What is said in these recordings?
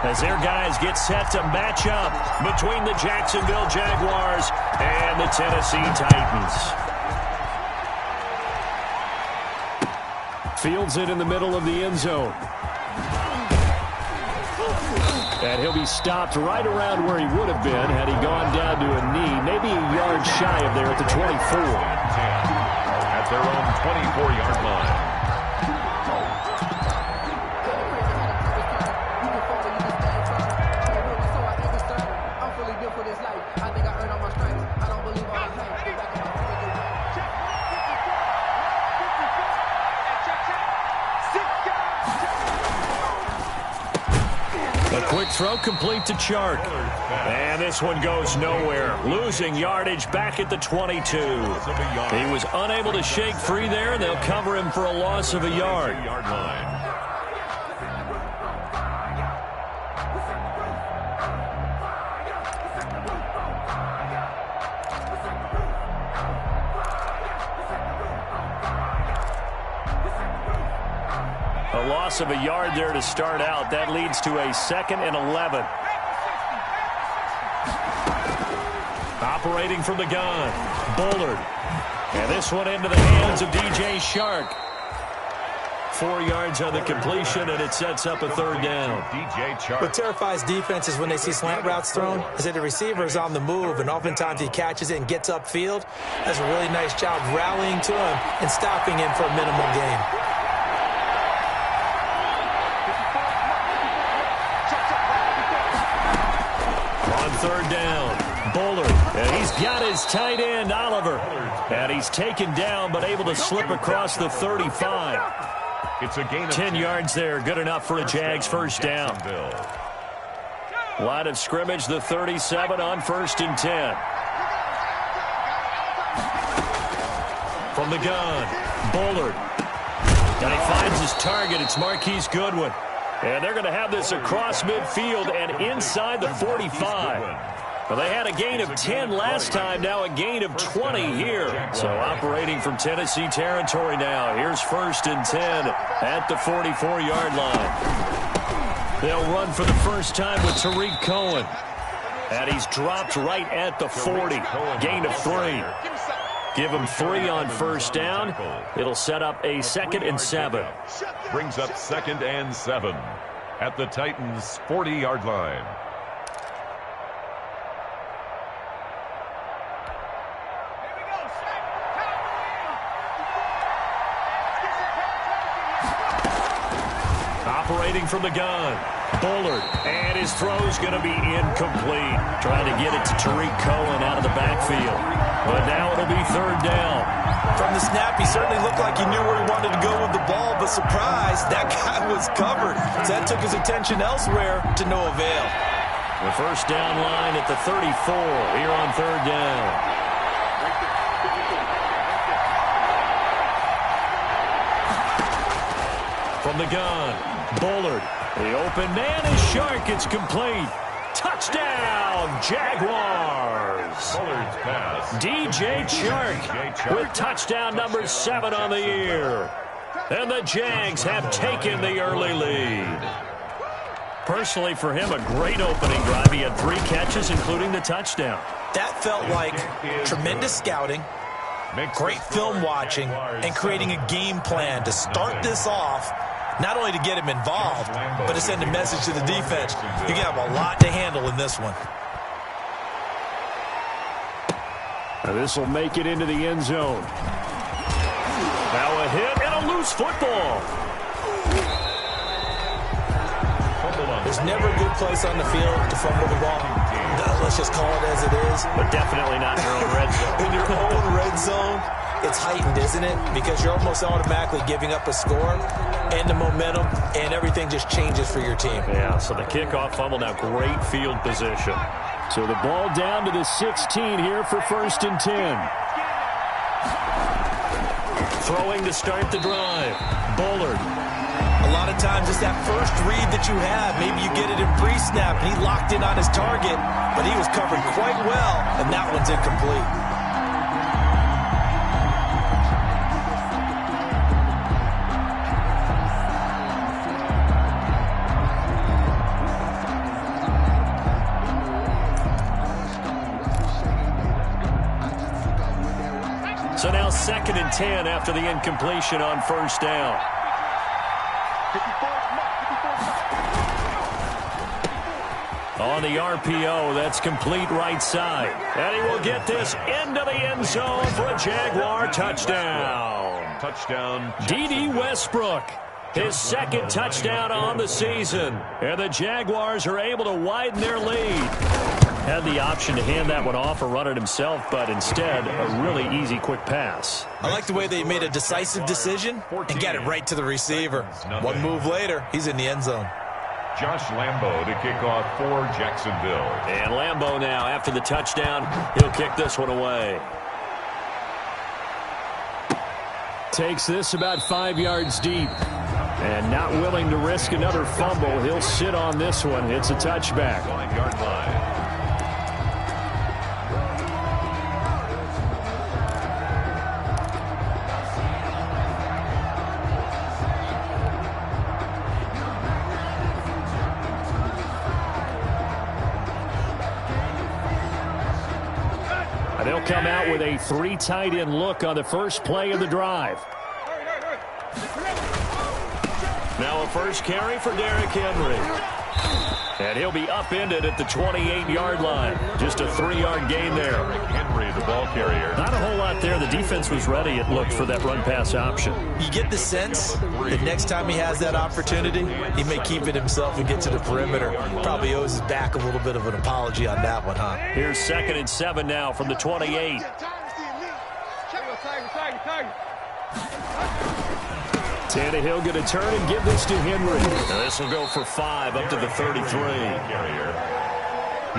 as their guys get set to match up between the Jacksonville Jaguars and the Tennessee Titans. Fields it in the middle of the end zone. And he'll be stopped right around where he would have been had he gone down to a knee, maybe a yard shy of there at the 24. At their own 24-yard line. Quick throw complete to Chark. And this one goes nowhere. Losing yardage back at the 22. He was unable to shake free there, and they'll cover him for a loss of a yard. A loss of a yard there to start out. That leads to a 2nd and 11. Operating from the gun, Bullard. And this one into the hands of DJ Chark. 4 yards on the completion, and it sets up a 3rd down. DJ Chark. What terrifies defenses when they see slant routes thrown is that the receiver is on the move, and oftentimes he catches it and gets upfield. Does a really nice job rallying to him and stopping him for a minimum gain. On 3rd down, Bullard, and he's got his tight end, Oliver. And he's taken down, but able to slip across the 35. It's a gain of 10 yards there, good enough for a Jags 1st down. Line of scrimmage, the 37 on 1st and 10. From the gun, Bullard. And he finds his target. It's Marquise Goodwin. And they're going to have this across midfield and inside the 45. Well, they had a gain of 10 last time, now a gain of 20 here. So operating from Tennessee territory now. Here's 1st and 10 at the 44-yard line. They'll run for the first time with Tariq Cohen. And he's dropped right at the 40. Gain of 3. Give him 3 on 1st down. It'll set up a 2nd and 7. Brings up 2nd and 7 at the Titans' 40-yard line. Operating from the gun, Bullard, and his throw's going to be incomplete. Trying to get it to Tariq Cohen out of the backfield. But now it'll be 3rd down. From the snap, he certainly looked like he knew where he wanted to go with the ball, but surprise, that guy was covered. So that took his attention elsewhere to no avail. The 1st down line at the 34 here on 3rd down. From the gun, Bullard. The open man is Chark. It's complete. Touchdown, Jaguars. Bullard's pass. DJ Chark with touchdown number 7 on the year. And the Jags have taken the early lead. Personally, for him, a great opening drive. He had 3 catches, including the touchdown. That felt like tremendous scouting, great film watching, and creating a game plan to start this off. Not only to get him involved, but to send a message to the defense. You have a lot to handle in this one. Now this will make it into the end zone. Now a hit and a loose football. There's never a good place on the field to fumble the ball. Let's just call it as it is. But definitely not in your own red zone. In your own red zone, it's heightened, isn't it? Because you're almost automatically giving up a score and the momentum, and everything just changes for your team. Yeah, so the kickoff fumble, now great field position. So the ball down to the 16 here for 1st and 10. Throwing to start the drive. Bullard. A lot of times it's that first read that you have. Maybe you get it in pre-snap, and he locked in on his target, but he was covered quite well, and that one's incomplete. 2nd and 10 after the incompletion on first down. On the RPO, that's complete right side. And he will get this into the end zone for a Jaguar touchdown. Touchdown. D.D. Westbrook, his 2nd touchdown on the season. And the Jaguars are able to widen their lead. Had the option to hand that one off or run it himself, but instead, a really easy, quick pass. I like the way they made a decisive decision and got it right to the receiver. One move later, he's in the end zone. Josh Lambo to kick off for Jacksonville. And Lambo now, after the touchdown, he'll kick this one away. Takes this about 5 yards deep. And not willing to risk another fumble, he'll sit on this one. It's a touchback. 5-yard line. They'll come out with a 3 tight end look on the first play of the drive. Now a first carry for Derrick Henry. And he'll be upended at the 28-yard line. Just a 3-yard gain there. Derrick Henry, the ball carrier. Not a whole lot there. The defense was ready, it looked, for that run-pass option. You get the sense that next time he has that opportunity, he may keep it himself and get to the perimeter. Probably owes his back a little bit of an apology on that one, huh? Here's 2nd and 7 now from the 28. Tannehill going to turn and give this to Henry. Now this will go for 5 up to the 33.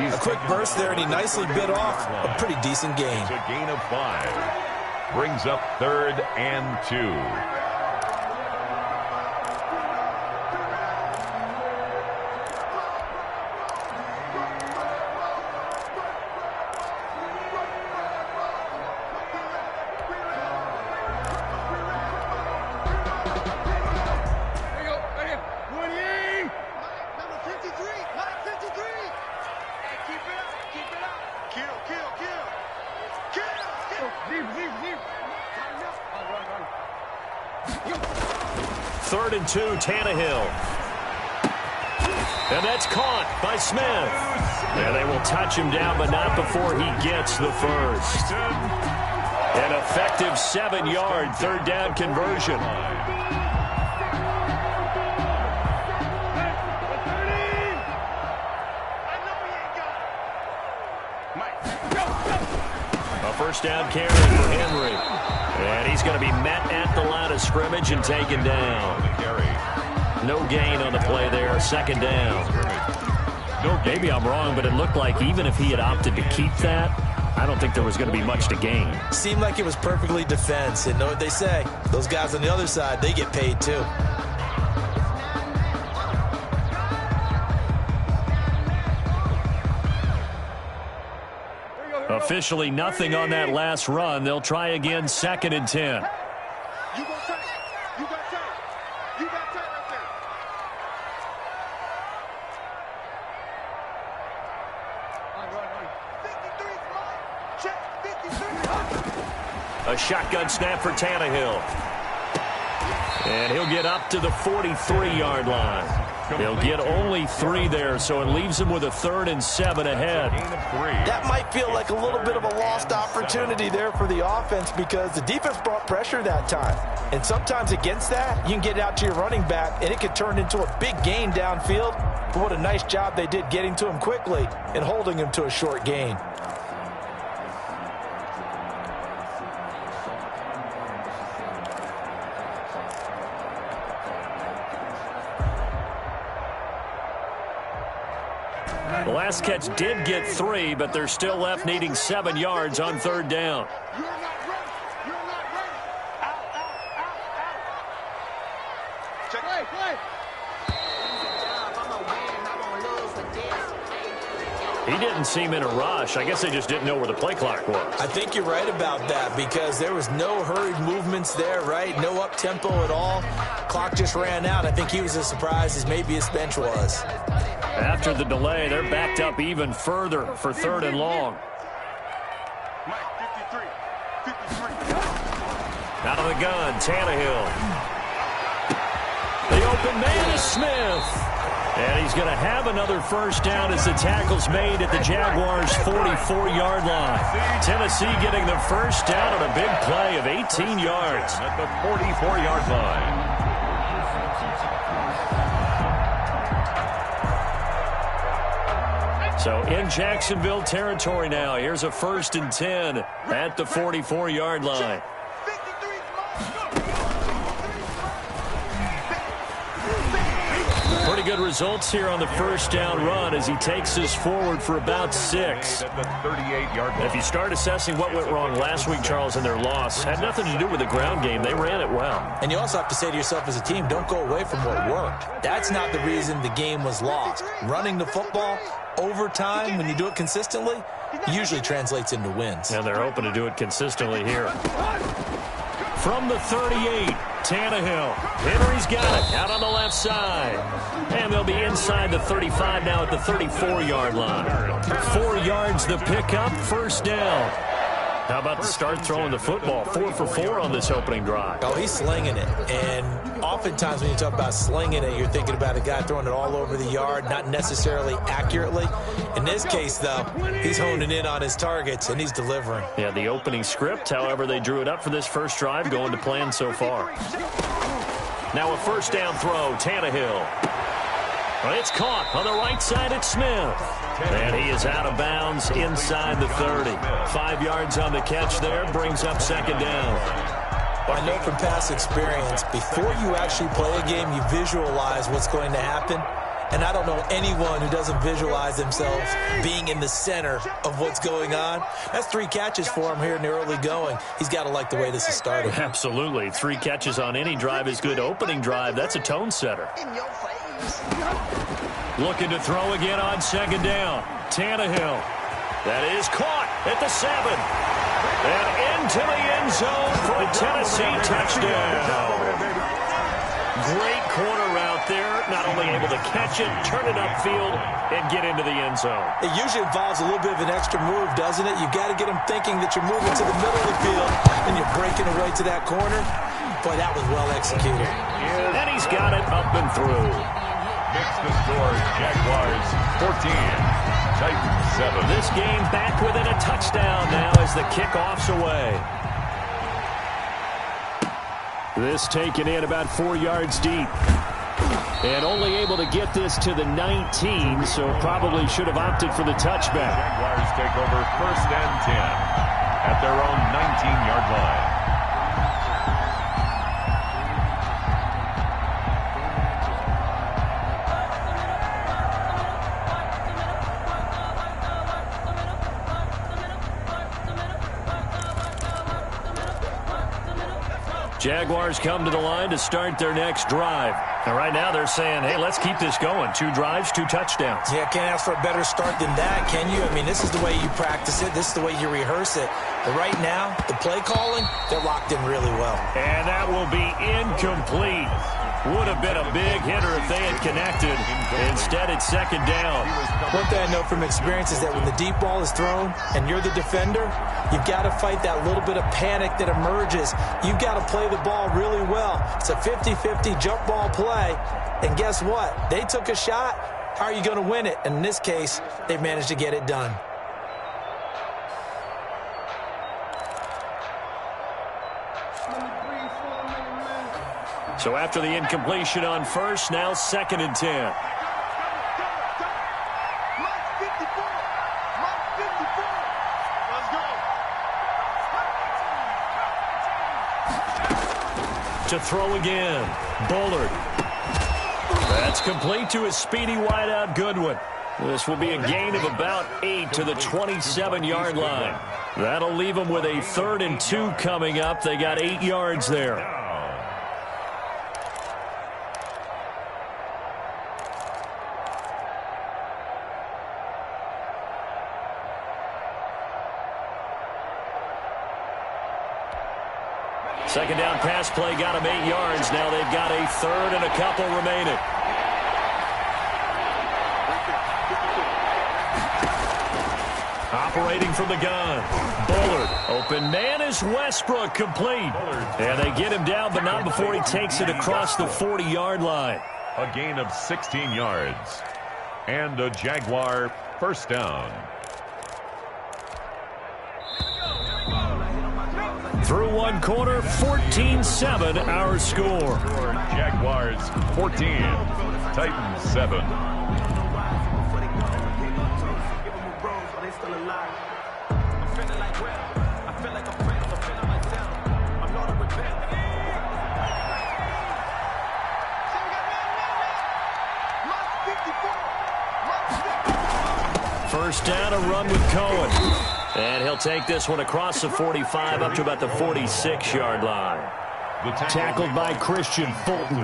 A quick burst there, and he nicely bit off a pretty decent gain. It's a gain of 5. Brings up 3rd and 2. Third and 2, Tannehill. And that's caught by Smith. And they will touch him down, but not before he gets the first. An effective 7-yard 3rd down conversion. A first down carry for Henry. And he's going to be met at the line of scrimmage and taken down. No gain on the play there. 2nd down. Maybe I'm wrong, but it looked like even if he had opted to keep that, I don't think there was going to be much to gain. Seemed like it was perfectly defense. And know what they say? Those guys on the other side, they get paid too. Officially nothing on that last run. They'll try again, 2nd and 10. You got tight. You got tight. You got tight right there. A shotgun snap for Tannehill. And he'll get up to the 43-yard line. They'll get only 3 there, so it leaves them with a 3rd and 7 ahead. That might feel like a little bit of a lost opportunity there for the offense because the defense brought pressure that time. And sometimes against that, you can get out to your running back, and it could turn into a big gain downfield. But what a nice job they did getting to him quickly and holding him to a short gain. The last catch did get 3, but they're still left needing 7 yards on 3rd down. You're not ready. You're not ready. Out, out, out, out. Check. Play. He didn't seem in a rush. I guess they just didn't know where the play clock was. I think you're right about that because there was no hurried movements there, right? No up-tempo at all. Clock just ran out. I think he was as surprised as maybe his bench was. After the delay, they're backed up even further for 3rd and long. Mike, 53. Out of the gun, Tannehill. The open man is Smith. And he's going to have another first down as the tackle's made at the Jaguars' 44-yard line. Tennessee getting the first down on a big play of 18 yards. At the 44-yard line. So in Jacksonville territory now. Here's a 1st and 10 at the 44-yard line. Pretty good results here on the first down run as he takes us forward for about 6. At the 38-yard line. If you start assessing what went wrong last week, Charles, in their loss, had nothing to do with the ground game. They ran it well. And you also have to say to yourself as a team, don't go away from what worked. That's not the reason the game was lost. Running the football over time, when you do it consistently, usually translates into wins. And they're hoping to do it consistently here. From the 38, Tannehill. Henry's got it out on the left side. And they'll be inside the 35 now at the 34-yard line. 4 yards the pickup, first down. How about to start throwing the football? 4 for 4 on this opening drive. Oh, he's slinging it. And oftentimes when you talk about slinging it, you're thinking about a guy throwing it all over the yard, not necessarily accurately. In this case, though, he's honing in on his targets, and he's delivering. Yeah, the opening script, however, they drew it up for this first drive, going to plan so far. Now a first down throw, Tannehill. Well, it's caught on the right side at Smith. And he is out of bounds inside the 30. 5 yards on the catch there, brings up second down. Well, I know from past experience, before you actually play a game, you visualize what's going to happen. And I don't know anyone who doesn't visualize themselves being in the center of what's going on. That's 3 catches for him here in the early going. He's got to like the way this is started. Absolutely. 3 catches on any drive is good. Opening drive, that's a tone setter. Looking to throw again on second down. Tannehill. That is caught at the 7. And into the end zone for a Tennessee touchdown. Great corner route there. Not only able to catch it, turn it upfield, and get into the end zone. It usually involves a little bit of an extra move, doesn't it? You've got to get them thinking that you're moving to the middle of the field and you're breaking away to that corner. Boy, that was well executed. And he's got it up and through. Makes the score Jaguars 14, Titans 7. This game back within a touchdown now as the kickoff's away. This taken in about 4 yards deep. And only able to get this to the 19, so probably should have opted for the touchback. Jaguars take over 1st and 10 at their own 19-yard line. Jaguars come to the line to start their next drive. And right now they're saying, hey, let's keep this going. 2 drives, 2 touchdowns. Yeah, can't ask for a better start than that, can you? I mean, this is the way you practice it. This is the way you rehearse it. But right now, the play calling, they're locked in really well. And that will be incomplete. Would have been a big hitter if they had connected. Instead, it's second down. One thing I know from experience is that when the deep ball is thrown and you're the defender, you've got to fight that little bit of panic that emerges. You've got to play the ball really well. It's a 50-50 jump ball play. And guess what? They took a shot. How are you going to win it? And in this case, they've managed to get it done. So after the incompletion on first, now 2nd and 10. To throw again. Bullard. That's complete to his speedy wideout Goodwin. This will be a gain of about 8 to the 27-yard line. That'll leave them with a 3rd and 2 coming up. They got 8 yards there. Second down pass play got them 8 yards. Now they've got a 3rd and a couple remaining. Operating from the gun. Bullard. Open man is Westbrook, complete. And they get him down, but not before he takes it across the 40-yard line. A gain of 16 yards. And a Jaguar first down. Through one quarter, 14-7 our score. Jaguars 14, Titans 7. First down, a run with Cohen. And he'll take this one across the 45 up to about the 46-yard line. Tackled by Christian Fulton.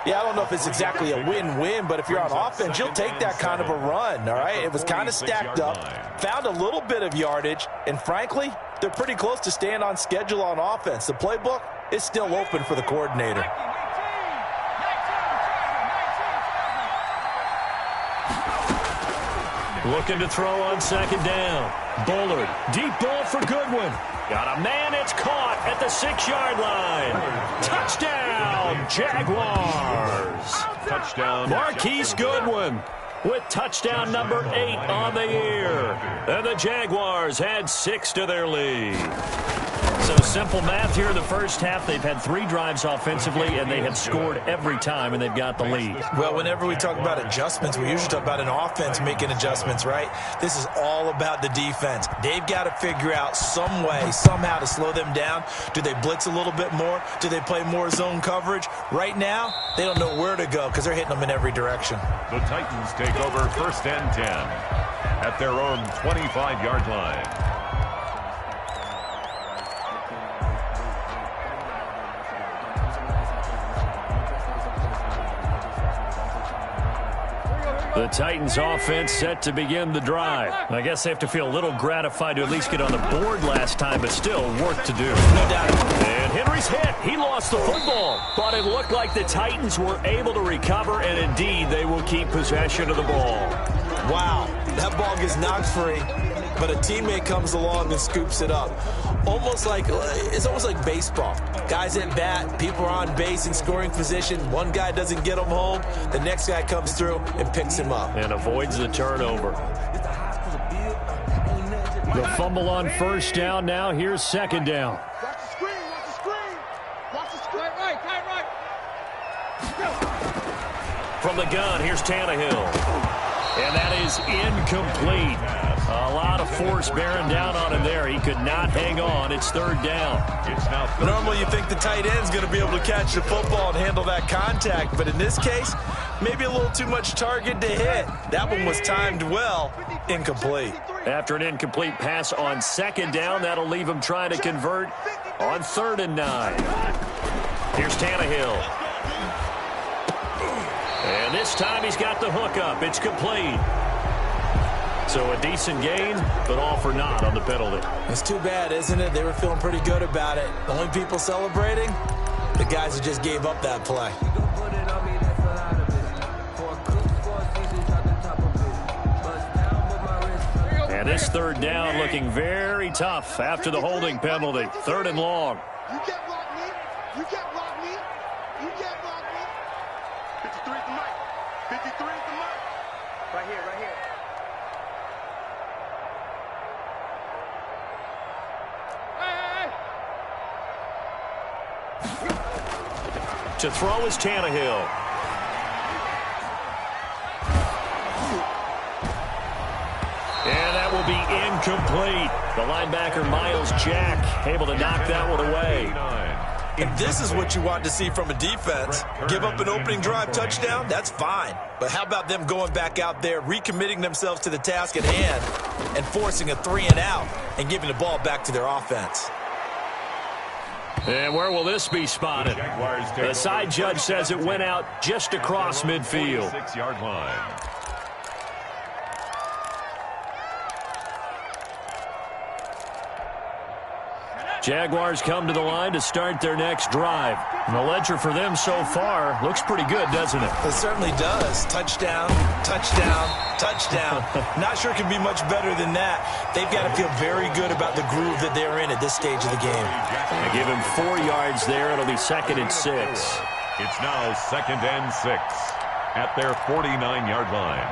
Yeah, I don't know if it's exactly a win-win, but if you're on offense, you'll take that kind of a run, all right? It was kind of stacked up, found a little bit of yardage, and frankly, they're pretty close to staying on schedule on offense. The playbook is still open for the coordinator. Looking to throw on second down. Bullard, deep ball for Goodwin. Got a man, it's caught at the 6-yard line. Touchdown, Jaguars. Touchdown, Marquise Goodwin with touchdown number 8 on the year. And the Jaguars had 6 to their lead. So simple math here in the first half. They've had 3 drives offensively, and they have scored every time, and they've got the lead. Well, whenever we talk about adjustments, we usually talk about an offense making adjustments, right? This is all about the defense. They've got to figure out some way, somehow to slow them down. Do they blitz a little bit more? Do they play more zone coverage? Right now, they don't know where to go because they're hitting them in every direction. The Titans take over first and 10 at their own 25-yard line. The Titans offense set to begin the drive. I guess they have to feel a little gratified to at least get on the board last time, but still work to do. No doubt. And Henry's hit. He lost the football. But it looked like the Titans were able to recover, and indeed they will keep possession of the ball. Wow, that ball gets knocked free, but a teammate comes along and scoops it up. It's almost like baseball. Guys at bat, people are on base in scoring position. One guy doesn't get him home. The next guy comes through and picks him up. And avoids the turnover. The fumble on first down now. Here's second down. Watch the screen, watch the screen. Watch the screen. Right. From the gun, here's Tannehill. And that is incomplete. A lot of force bearing down on him there. He could not hang on. It's third down. Normally you think the tight end's going to be able to catch the football and handle that contact, but in this case, maybe a little too much target to hit. That one was timed well. Incomplete. After an incomplete pass on second down, that'll leave him trying to convert on 3rd and 9. Here's Tannehill. And this time he's got the hook up. It's complete. So a decent gain, but all for naught on the penalty. It's too bad, isn't it? They were feeling pretty good about it. The only people celebrating, the guys who just gave up that play. And this third down looking very tough after the holding penalty. 3rd and long. You can't block me. You can't block me. You can't block me. 53 is the mic. 53 is the mic. Right here. To throw is Tannehill. And that will be incomplete. The linebacker, Miles Jack, able to knock that one away. And this is what you want to see from a defense. Give up an opening drive touchdown, that's fine. But how about them going back out there, recommitting themselves to the task at hand, and forcing a 3-and-out and giving the ball back to their offense. And where will this be spotted? The side judge says it went out just across midfield. 6-yard line. Jaguars come to the line to start their next drive. And the ledger for them so far looks pretty good, doesn't it? It certainly does. Touchdown, touchdown, touchdown. Not sure it can be much better than that. They've got to feel very good about the groove that they're in at this stage of the game. They give him 4 yards there. It'll be 2nd and 6. It's now 2nd and 6 at their 49-yard line.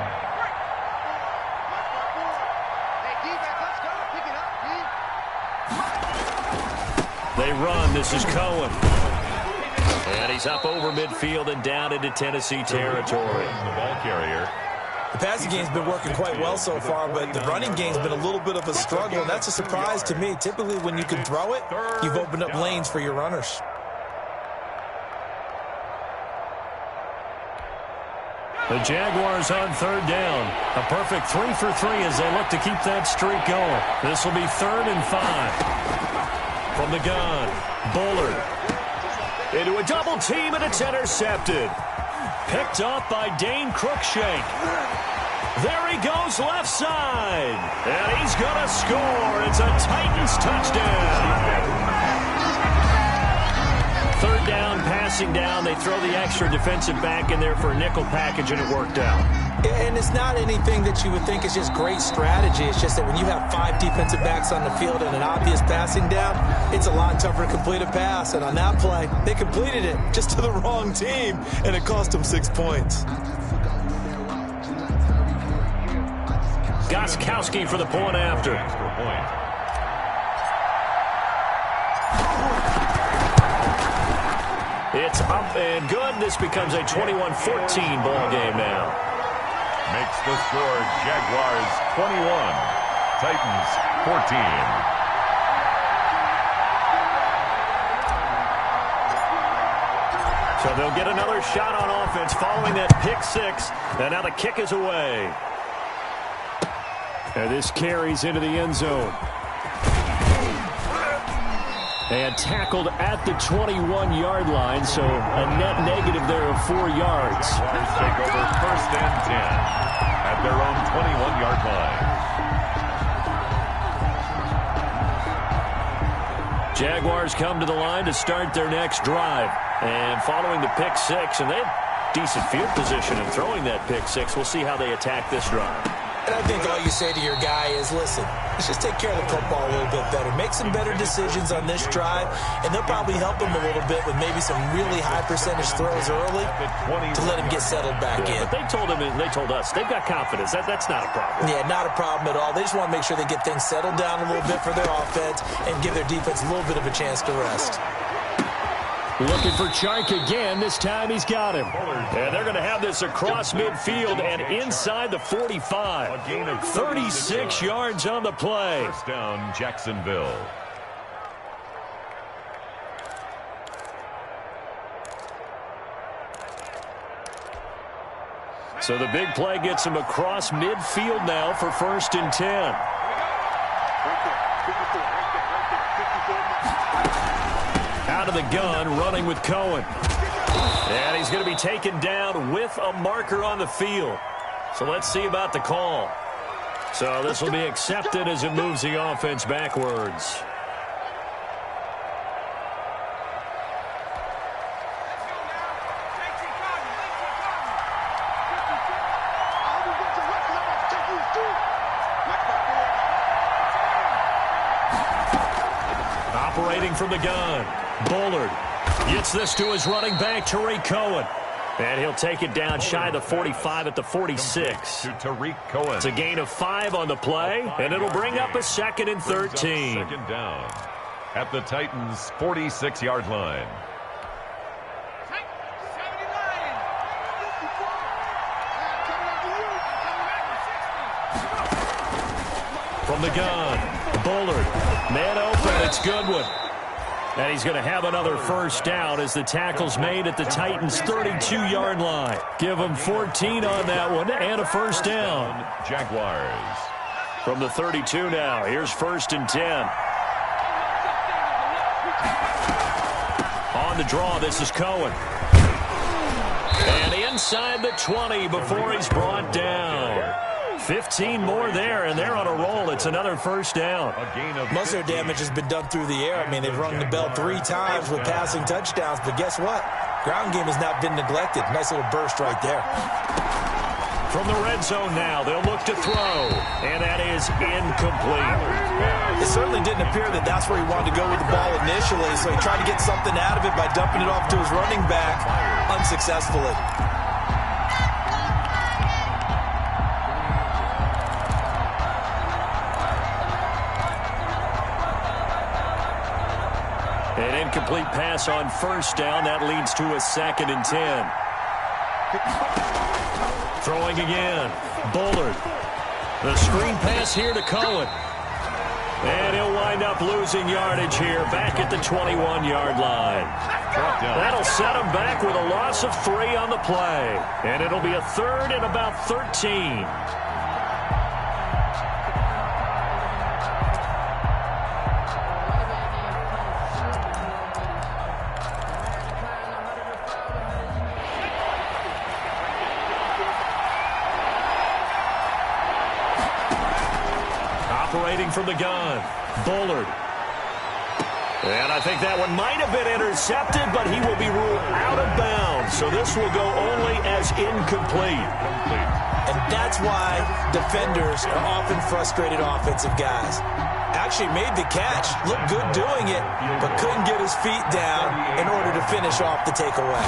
They run. This is Cohen. And he's up over midfield and down into Tennessee territory. The ball carrier. The passing game's been working quite well so far, but the running game's been a little bit of a struggle, and that's a surprise to me. Typically, when you can throw it, you've opened up lanes for your runners. The Jaguars on 3rd down. A perfect 3 for 3 as they look to keep that streak going. This will be 3rd and 5. From the gun, Bullard. Into a double team, and it's intercepted. Picked up by Dane Cruikshank. There he goes left side. And he's going to score. It's a Titans touchdown. 3rd down, passing down. They throw the extra defensive back in there for a nickel package, and it worked out. And it's not anything that you would think is just great strategy. It's just that when you have 5 defensive backs on the field and an obvious passing down, it's a lot tougher to complete a pass. And on that play, they completed it just to the wrong team, and it cost them 6 points. Gostkowski for the point after. It's up and good. This becomes a 21-14 ball game now. Makes the score Jaguars 21, Titans 14. So they'll get another shot on offense following that pick 6. And now the kick is away. And this carries into the end zone. And tackled at the 21-yard line, so a net negative there of 4 yards. Jaguars take over 1st and 10 at their own 21-yard line. Jaguars come to the line to start their next drive. And following the pick 6, and they have decent field position in throwing that pick 6. We'll see how they attack this drive. And I think all you say to your guy is, listen, let's just take care of the football a little bit better. Make some better decisions on this drive, and they'll probably help him a little bit with maybe some really high percentage throws early to let him get settled back in. But they told him, and they told us, they've got confidence. That's not a problem. Yeah, not a problem at all. They just want to make sure they get things settled down a little bit for their offense and give their defense a little bit of a chance to rest. Looking for Chark again. This time he's got him. And they're going to have this across midfield and inside the 45. A gain of 36 yards on the play. 1st down, Jacksonville. So the big play gets him across midfield now for 1st and 10. Out of the gun, running with Cohen. And he's going to be taken down with a marker on the field. So let's see about the call. So this will be accepted as it moves the offense backwards. Operating from the gun, Bullard gets this to his running back, Tariq Cohen. And he'll take it down shy of the 45 at the 46. To Tariq Cohen. It's a gain of 5 on the play, and it'll bring up a 2nd and 13. 2nd down at the Titans' 46-yard line. From the gun, Bullard, man open, it's Goodwin. And he's going to have another 1st down as the tackle's made at the Titans' 32-yard line. Give him 14 on that one and a 1st down. Jaguars. From the 32 now, here's 1st and 10. On the draw, this is Cohen. And inside the 20 before he's brought down. 15 more there, and they're on a roll. It's another 1st down. Most of their damage has been done through the air. I mean, they've rung the bell 3 times with passing touchdowns, but guess what? Ground game has not been neglected. Nice little burst right there. From the red zone now, they'll look to throw, and that is incomplete. It certainly didn't appear that that's where he wanted to go with the ball initially, so he tried to get something out of it by dumping it off to his running back unsuccessfully. An incomplete pass on first down. That leads to a 2nd and 10. Throwing again. Bullard. The screen pass here to Cohen. And he'll wind up losing yardage here back at the 21-yard line. That'll set him back with a loss of 3 on the play. And it'll be a 3rd and about 13. Operating from the gun, Bullard. And I think that one might have been intercepted, but he will be ruled out of bounds. So this will go only as incomplete. And that's why defenders are often frustrated offensive guys. Actually made the catch, looked good doing it, but couldn't get his feet down in order to finish off the takeaway.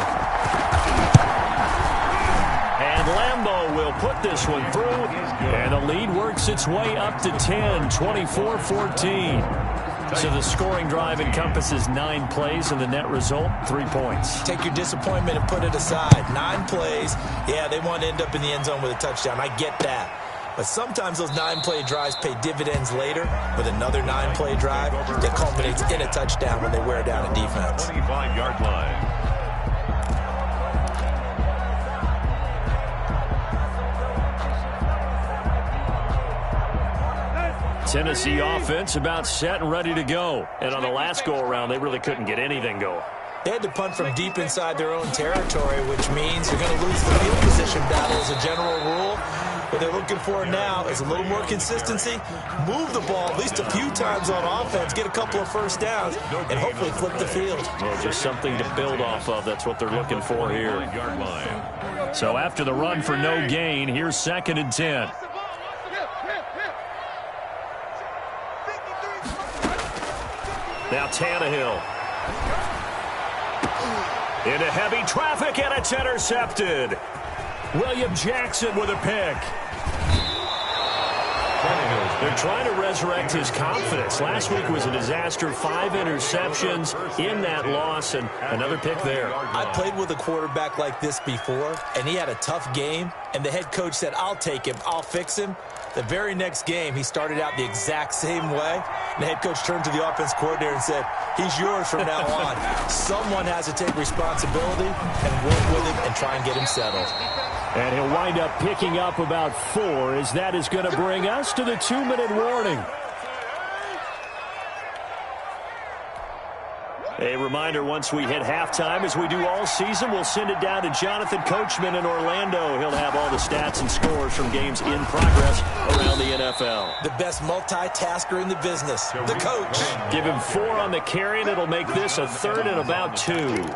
And Lambeau will put this one through, and the lead works its way up to 10, 24-14. So the scoring drive encompasses 9 plays, and the net result, 3 points. Take your disappointment and put it aside. 9 plays, yeah, they want to end up in the end zone with a touchdown. I get that. But sometimes those 9-play drives pay dividends later with another 9-play drive that culminates in a touchdown when they wear down a defense. 25-yard line. Tennessee offense about set and ready to go. And on the last go-around, they really couldn't get anything going. They had to punt from deep inside their own territory, which means you're going to lose the field position battle as a general rule. What they're looking for now is a little more consistency, move the ball at least a few times on offense, get a couple of first downs, and hopefully flip the field. Well, just something to build off of. That's what they're looking for here. So after the run for no gain, here's 2nd and 10. Now Tannehill. Into heavy traffic, and it's intercepted. William Jackson with a pick. They're trying to resurrect his confidence. Last week was a disaster. 5 interceptions in that loss, and another pick there. I played with a quarterback like this before, and he had a tough game, and the head coach said, I'll take him, I'll fix him. The very next game, he started out the exact same way. And the head coach turned to the offense coordinator and said, he's yours from now on. Someone has to take responsibility and work with him and try and get him settled. And he'll wind up picking up about 4, as that is going to bring us to the 2-minute warning. A reminder, once we hit halftime, as we do all season, we'll send it down to Jonathan Coachman in Orlando. He'll have all the stats and scores from games in progress around the NFL. The best multitasker in the business, the coach. Give him 4 on the carry, and it'll make this a 3rd and about 2.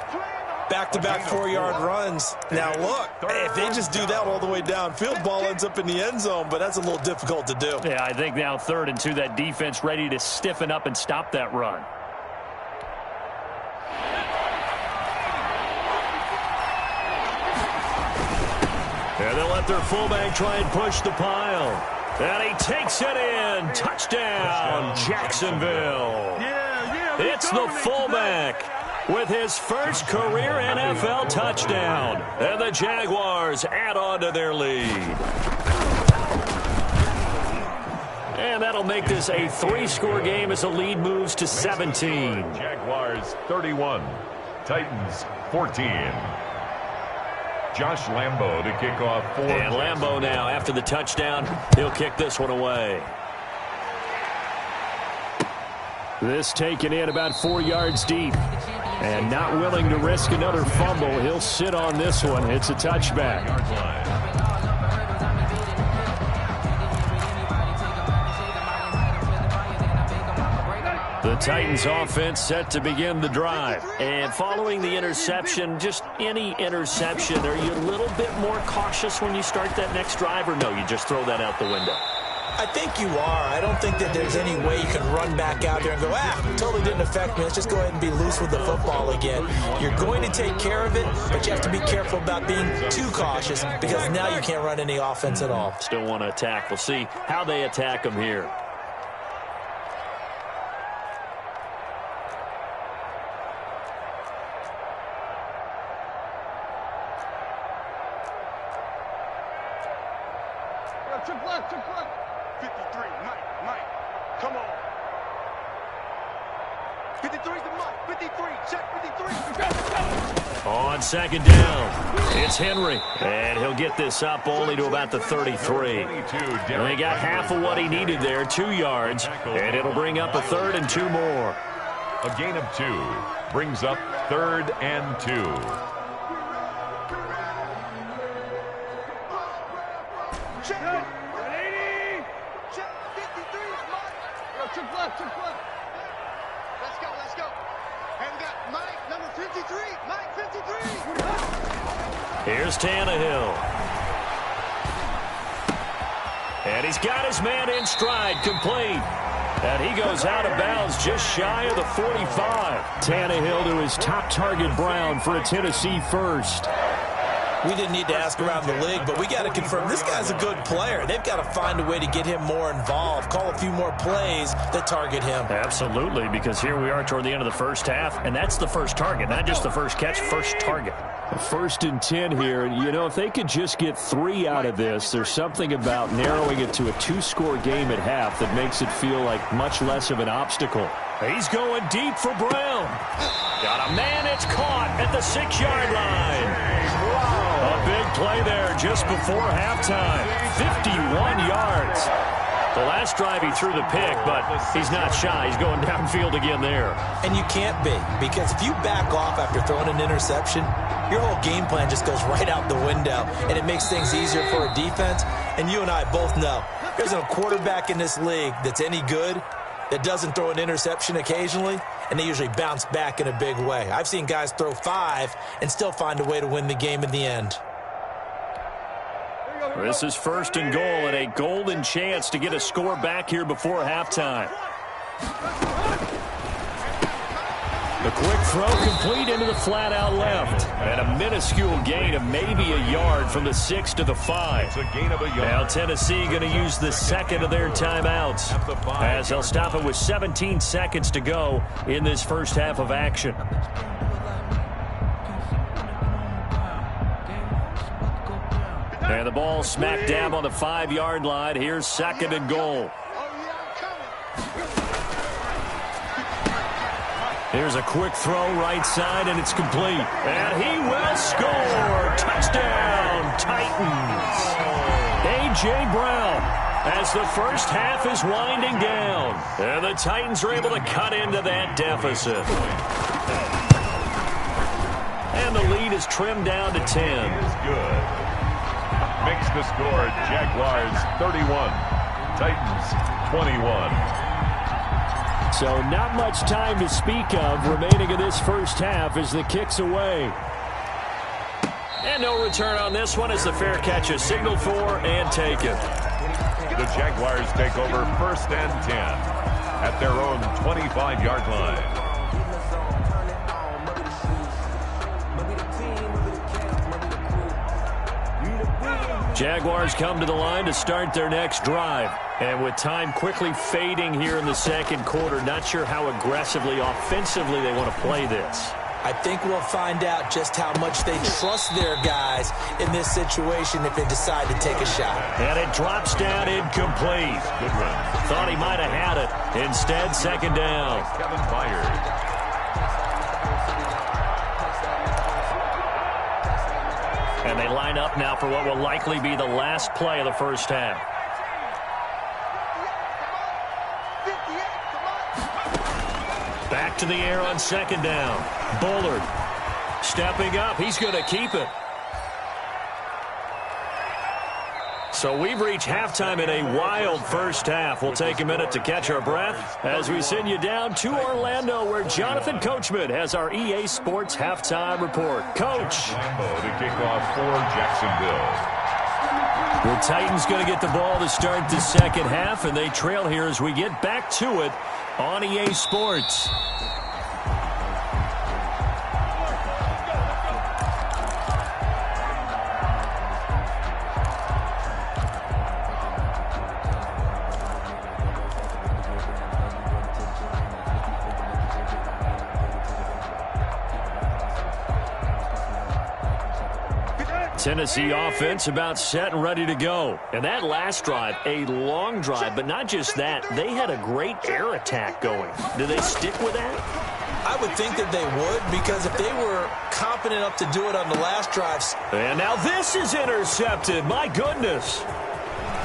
Back-to-back 4-yard runs. Now, look, if they just do that all the way downfield, ball ends up in the end zone, but that's a little difficult to do. Yeah, I think now 3rd and 2, that defense ready to stiffen up and stop that run. And they'll let their fullback try and push the pile. And he takes it in. Touchdown, Jacksonville. It's the fullback with his first career NFL touchdown. And the Jaguars add on to their lead. And that'll make this a 3-score game as the lead moves to 17. Jaguars 31, Titans 14. Josh Lambeau to kick off 4. And Lambeau now, after the touchdown, he'll kick this one away. This taken in about 4 yards deep. And not willing to risk another fumble, he'll sit on this one. It's a touchback. The Titans offense set to begin the drive. And following the interception, just any interception, are you a little bit more cautious when you start that next drive, or no, you just throw that out the window? I think you are. I don't think that there's any way you can run back out there and go, totally didn't affect me. Let's just go ahead and be loose with the football again. You're going to take care of it, but you have to be careful about being too cautious because now you can't run any offense at all. Still want to attack. We'll see how they attack them here. Check left, check left. 53, Mike, come on. 53's the Mike, 53, check 53. On second down, it's Henry, and he'll get this up only to about the 33. And he got half of what he needed there, 2 yards, and it'll bring up a 3rd and 2 more. A gain of 2 brings up 3rd and 2. Let's go. And we got Mike, number 53. Mike, 53. Here's Tannehill. And he's got his man in stride, complete. And he goes out of bounds just shy of the 45. Tannehill to his top target, Brown, for a Tennessee first. We didn't need to ask around the league, but we got to confirm this guy's a good player. They've got to find a way to get him more involved, call a few more plays that target him. Absolutely, because here we are toward the end of the first half, and that's the first target, not just the first catch, first target. A 1st and 10 here. You know, if they could just get 3 out of this, there's something about narrowing it to a 2-score game at half that makes it feel like much less of an obstacle. He's going deep for Brown. Got a man, it's caught at the 6-yard line. A big play there just before halftime. 51 yards. The last drive he threw the pick, but he's not shy. He's going downfield again there. And you can't be, because if you back off after throwing an interception, your whole game plan just goes right out the window, and it makes things easier for a defense. And you and I both know there's a quarterback in this league that's any good that doesn't throw an interception occasionally, and they usually bounce back in a big way. I've seen guys throw 5 and still find a way to win the game in the end. This is 1st and goal, and a golden chance to get a score back here before halftime. The quick throw complete into the flat out left. And a minuscule gain of maybe a yard from the 6 to the 5. It's a gain of a yard. Now Tennessee going to use the 2nd of their timeouts, as they'll stop it with 17 seconds to go in this first half of action. And the ball smack dab on the 5-yard line. Here's 2nd and goal. Here's a quick throw right side, and it's complete. And he will score. Touchdown, Titans. A.J. Brown, as the first half is winding down. And the Titans are able to cut into that deficit. And the lead is trimmed down to 10. Is good. Makes the score Jaguars 31, Titans 21. So not much time to speak of remaining in this first half as the kick's away. And no return on this one as the fair catch is signaled for and taken. The Jaguars take over 1st and 10 at their own 25-yard line. Jaguars come to the line to start their next drive. And with time quickly fading here in the 2nd quarter, not sure how aggressively, offensively they want to play this. I think we'll find out just how much they trust their guys in this situation if they decide to take a shot. And it drops down incomplete. Good run. Thought he might have had it. Instead, 2nd down. Kevin Byard. And they line up now for what will likely be the last play of the first half. Back to the air on 2nd down. Bullard stepping up. He's going to keep it. So we've reached halftime in a wild first half. We'll take a minute to catch our breath as we send you down to Orlando, where Jonathan Coachman has our EA Sports halftime report. Coach. To kick off for Jacksonville. The Titans going to get the ball to start the second half, and they trail here as we get back to it on EA Sports. Tennessee offense about set and ready to go. And that last drive, a long drive, but not just that. They had a great air attack going. Do they stick with that? I would think that they would, because if they were confident enough to do it on the last drives. And now this is intercepted. My goodness.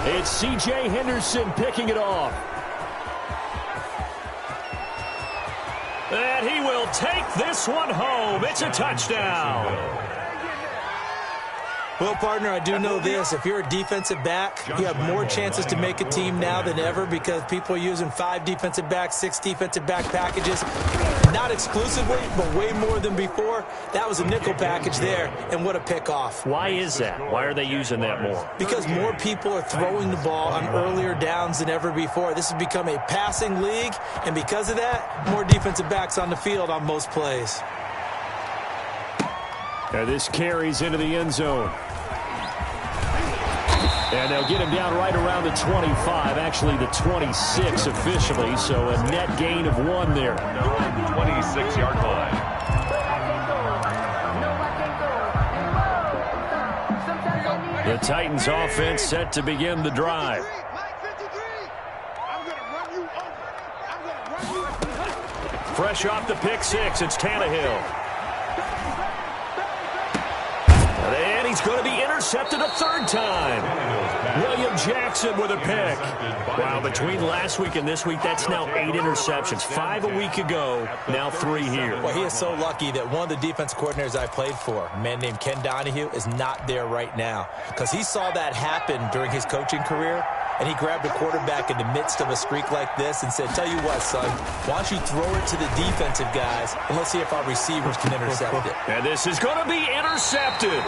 It's C.J. Henderson picking it off. And he will take this one home. It's a touchdown. Well, partner, I do know this. If you're a defensive back, you have more chances to make a team now than ever, because people are using 5 defensive backs, 6 defensive back packages. Not exclusively, but way more than before. That was a nickel package there, and what a pickoff. Why is that? Why are they using that more? Because more people are throwing the ball on earlier downs than ever before. This has become a passing league, and because of that, more defensive backs on the field on most plays. And this carries into the end zone. And they'll get him down right around the 25, actually the 26 officially, so a net gain of 1 there. 26-yard line. The Titans offense set to begin the drive. Fresh off the pick 6, it's Tannehill. And he's going to be intercepted a 3rd time. William Jackson with a pick. Wow, between last week and this week, that's now 8 interceptions. 5 a week ago, now 3 here. Well, he is so lucky that one of the defense coordinators I played for, a man named Ken Donahue, is not there right now, because he saw that happen during his coaching career, and he grabbed a quarterback in the midst of a streak like this and said, tell you what, son, why don't you throw it to the defensive guys, and let's see if our receivers can intercept it. And this is going to be intercepted.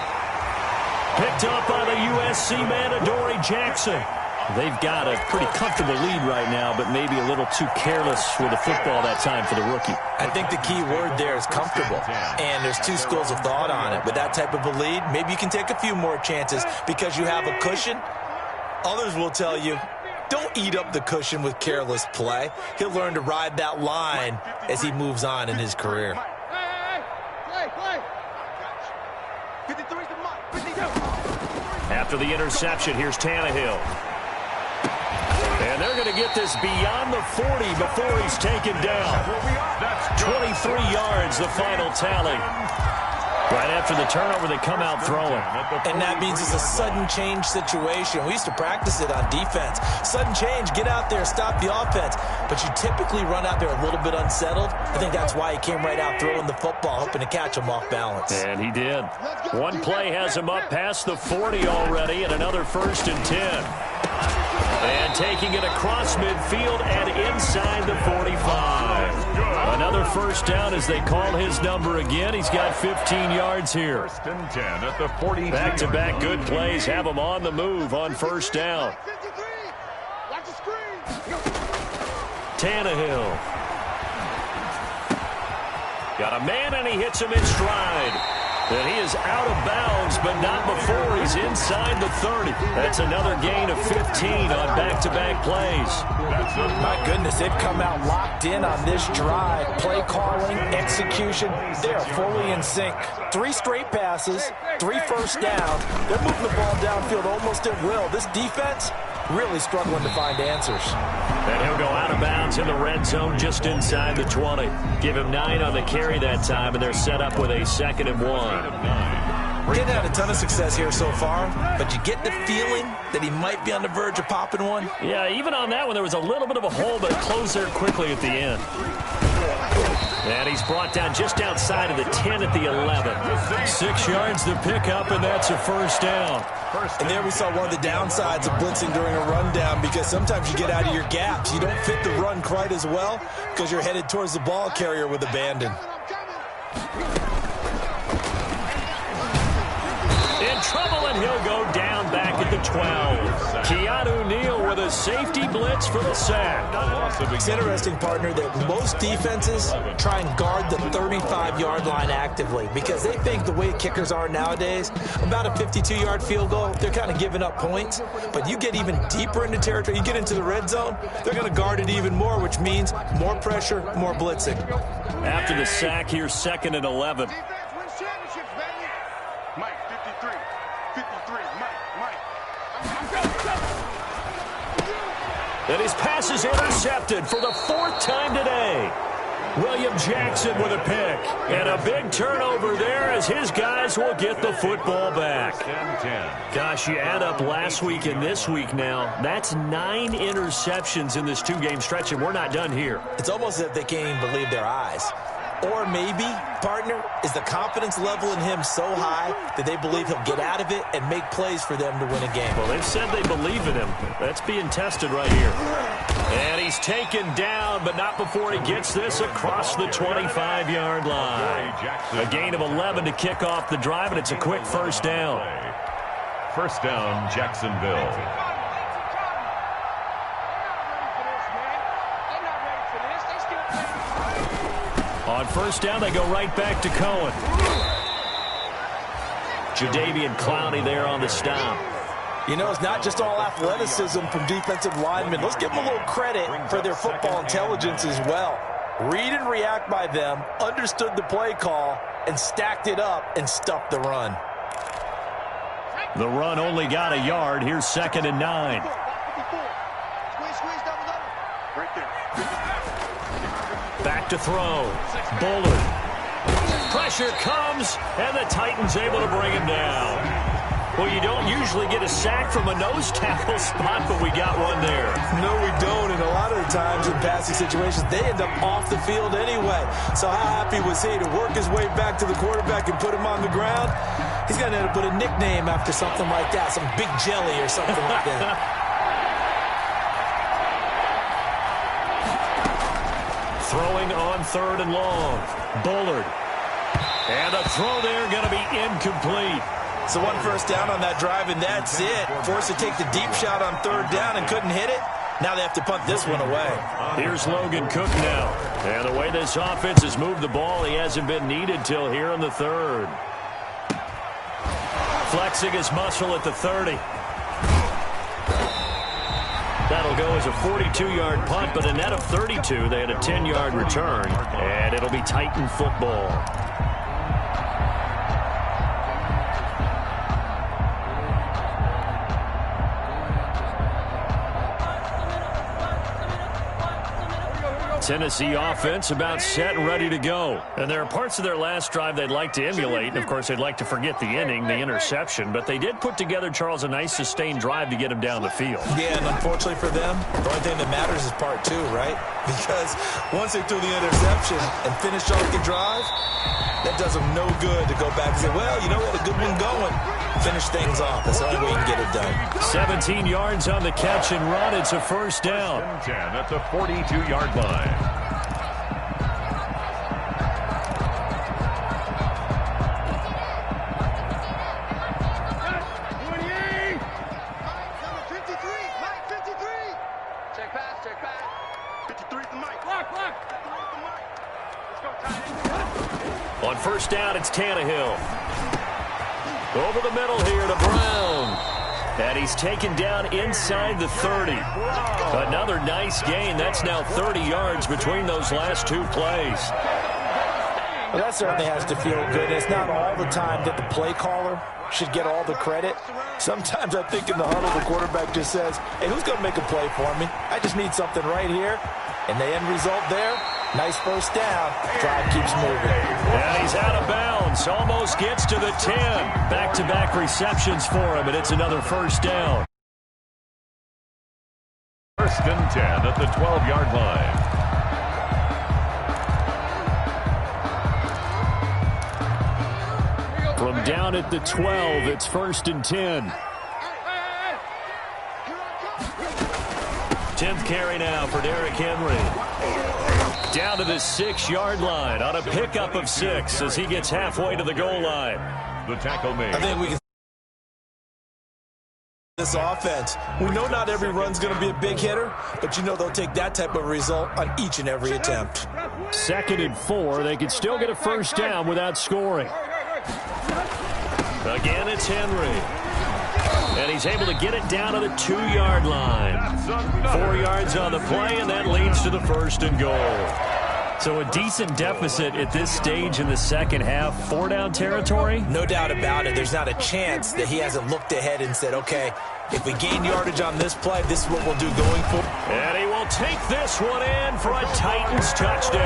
Picked up by the USC man, Adoree Jackson. They've got a pretty comfortable lead right now, but maybe a little too careless with the football that time for the rookie. I think the key word there is comfortable, and there's 2 schools of thought on it. With that type of a lead, maybe you can take a few more chances because you have a cushion. Others will tell you, don't eat up the cushion with careless play. He'll learn to ride that line as he moves on in his career. After the interception, here's Tannehill. And they're going to get this beyond the 40 before he's taken down. 23 yards, the final tally. Right after the turnover, they come out throwing. And that means it's a sudden change situation. We used to practice it on defense. Sudden change, get out there, stop the offense. But you typically run out there a little bit unsettled. I think that's why he came right out throwing the football, hoping to catch him off balance. And he did. One play has him up past the 40 already, and another 1st and 10. And taking it across midfield and inside the 45. Another 1st down as they call his number again. He's got 15 yards here. 1st and 10 at the 40. Back-to-back good plays have him on the move on 1st down. Tannehill. Got a man, and he hits him in stride. And he is out of bounds, but not before he's inside the 30. That's another gain of 15 on back-to-back plays. My goodness, they've come out locked in on this drive. Play calling, execution, they are fully in sync. 3 straight passes, 3 first downs. They're moving the ball downfield almost at will. This defense really struggling to find answers. And he'll go out of bounds in the red zone just inside the 20. Give him 9 on the carry that time, and they're set up with a 2nd and 1. Didn't have a ton of success here so far, but you get the feeling that he might be on the verge of popping one. Yeah, even on that one, there was a little bit of a hole, but it closed there quickly at the end. And he's brought down just outside of the 10 at the 11. 6 yards to pick up, and that's a first down. And there we saw one of the downsides of blitzing during a rundown, because sometimes you get out of your gaps. You don't fit the run quite as well because you're headed towards the ball carrier with abandon. In trouble, and he'll go down back at the 12. Keanu Neal with a safety blitz for the sack. It's interesting, partner, that most defenses try and guard the 35-yard line actively because they think the way kickers are nowadays, about a 52-yard field goal, they're kind of giving up points. But you get even deeper into territory, you get into the red zone, they're going to guard it even more, which means more pressure, more blitzing. After the sack, here's 2nd and 11. Mike, 53. 53. Mike. And his pass is intercepted for the 4th time today. William Jackson with a pick. And a big turnover there as his guys will get the football back. Gosh, you add up last week and this week now. That's 9 interceptions in this 2-game stretch, and we're not done here. It's almost as if they can't even believe their eyes. Or maybe, partner, is the confidence level in him so high that they believe he'll get out of it and make plays for them to win a game. Well, they've said they believe in him. That's being tested right here. And he's taken down, but not before he gets this across the 25-yard line. A gain of 11 to kick off the drive, and it's a quick first down. First down, Jacksonville. On first down, they go right back to Cohen. Jadeveon Clowney there on the stop. You know, it's not just all athleticism from defensive linemen. Let's give them a little credit for their football intelligence as well. Read and react by them, understood the play call, and stacked it up and stuffed the run. The run only got a yard. Here's 2nd and 9. Back to throw. Bullard. Pressure comes, and the Titans able to bring him down. Well, you don't usually get a sack from a nose tackle spot, but we got one there. No, we don't, and a lot of the times in passing situations, they end up off the field anyway. So how happy was he to work his way back to the quarterback and put him on the ground? He's going to end up with a nickname after something like that, some Big Jelly or something like that. Throwing on 3rd and long. Bullard. And a throw there going to be incomplete. So one first down on that drive, and that's it. Forced to take the deep shot on 3rd down and couldn't hit it. Now they have to punt this one away. Here's Logan Cook now. And the way this offense has moved the ball, he hasn't been needed till here in the 3rd. Flexing his muscle at the 30. That'll go as a 42-yard punt, but a net of 32. They had a 10-yard return, and it'll be Titan football. Tennessee offense about set and ready to go. And there are parts of their last drive they'd like to emulate. And, of course, they'd like to forget the inning, the interception. But they did put together, Charles, a nice sustained drive to get him down the field. Yeah, and unfortunately for them, the only thing that matters is part 2, right? Because once they threw the interception and finished off the drive, that does them no good to go back and say, well, you know, we had a good one going. Finish things off. That's the only way you can get it done. 17 yards on the catch and run. It's a first down. 10 at the 42-yard line. Check pass. 53 to Mike. Lock. Let's go, Titan. On first down, it's Tannehill. Over the middle here to Brown. And he's taken down inside the 30. Another nice gain. That's now 30 yards between those last 2 plays. Well, that certainly has to feel good. It's not all the time that the play caller should get all the credit. Sometimes I think in the huddle, the quarterback just says, hey, who's going to make a play for me? I just need something right here. And the end result there, nice first down. Drive keeps moving. And he's out of bounds. Almost gets to the 10. Back-to-back receptions for him, and it's another first down. First and 10 at the 12-yard line. From down at the 12, it's 1st and 10. 10th carry now for Derrick Henry. Down to the 6-yard line on a pickup of 6 as he gets halfway to the goal line. The tackle made. I think we can this offense. We know not every run's going to be a big hitter, but you know they'll take that type of result on each and every attempt. 2nd and 4. They can still get a first down without scoring. Again, it's Henry. And he's able to get it down to the 2-yard line. 4 yards on the play, and that leads to the 1st and goal. So a decent deficit at this stage in the second half. 4-down territory? No doubt about it. There's not a chance that he hasn't looked ahead and said, okay, if we gain yardage on this play, this is what we'll do going forward. And he will take this one in for a Titans touchdown.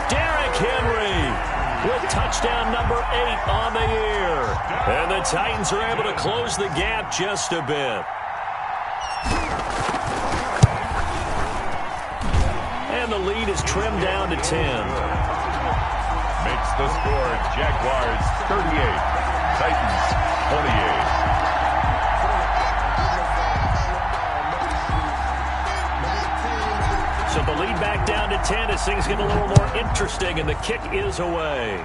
Derrick Henry with touchdown number 8 on the year. And the Titans are able to close the gap just a bit. And the lead is trimmed down to 10. Makes the score Jaguars 38, Titans 28. So the lead back down to 10 as things get a little more interesting, and the kick is away.